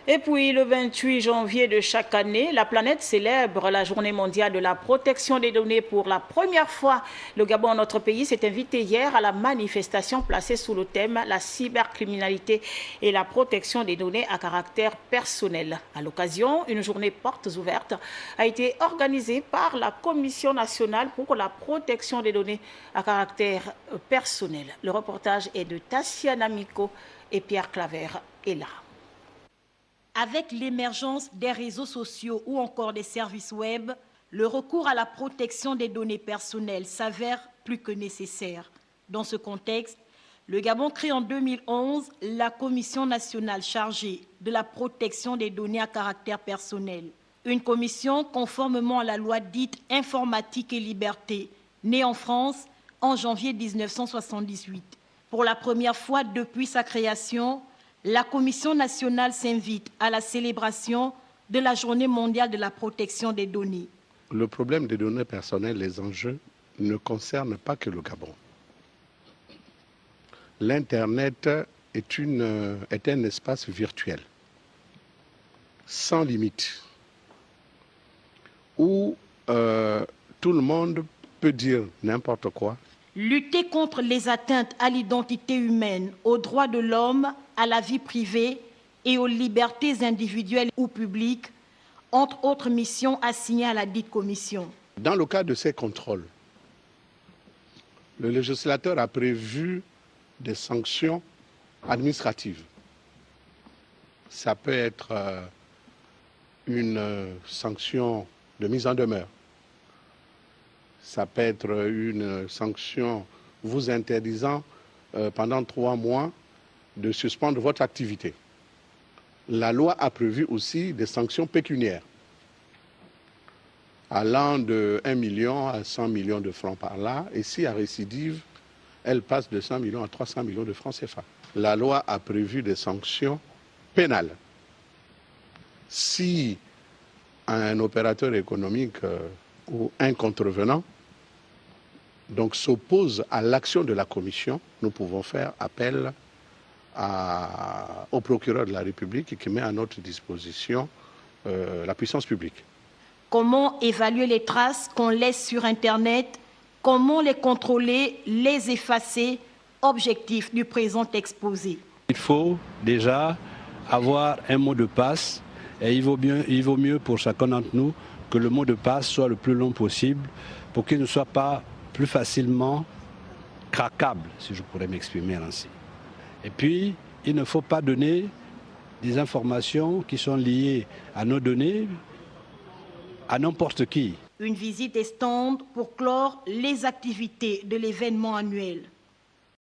Et puis, le 28 janvier de chaque année, la planète célèbre la Journée mondiale de la protection des données pour la première fois. Le Gabon, notre pays, s'est invité hier à la manifestation placée sous le thème « La cybercriminalité et la protection des données à caractère personnel ». À l'occasion, une journée portes ouvertes a été organisée par la Commission nationale pour la protection des données à caractère personnel. Le reportage est de Tassiana Miko et Pierre Claver est là. Avec l'émergence des réseaux sociaux ou encore des services web, le recours à la protection des données personnelles s'avère plus que nécessaire. Dans ce contexte, le Gabon crée en 2011 la Commission nationale chargée de la protection des données à caractère personnel. Une commission conformément à la loi dite informatique et liberté, née en France en janvier 1978. Pour la première fois depuis sa création, la Commission nationale s'invite à la célébration de la Journée mondiale de la protection des données. Le problème des données personnelles, les enjeux, ne concernent pas que le Gabon. L'Internet est un espace virtuel, sans limite, où tout le monde peut dire n'importe quoi. Lutter contre les atteintes à l'identité humaine, aux droits de l'homme, à la vie privée et aux libertés individuelles ou publiques, entre autres missions assignées à la dite commission. Dans le cadre de ces contrôles, le législateur a prévu des sanctions administratives. Ça peut être une sanction de mise en demeure. Ça peut être une sanction vous interdisant pendant 3 mois de suspendre votre activité. La loi a prévu aussi des sanctions pécuniaires allant de 1 million à 100 millions de francs par là. Et si à récidive, elle passe de 100 millions à 300 millions de francs CFA. La loi a prévu des sanctions pénales. Si un opérateur économique ou un contrevenant donc s'oppose à l'action de la commission, nous pouvons faire appel au procureur de la République qui met à notre disposition la puissance publique. Comment évaluer les traces qu'on laisse sur Internet? Comment les contrôler, les effacer? Objectif du présent exposé. Il faut déjà avoir un mot de passe et il vaut mieux pour chacun d'entre nous que le mot de passe soit le plus long possible pour qu'il ne soit pas plus facilement craquable, si je pourrais m'exprimer ainsi. Et puis, il ne faut pas donner des informations qui sont liées à nos données à n'importe qui. Une visite estompe pour clore les activités de l'événement annuel.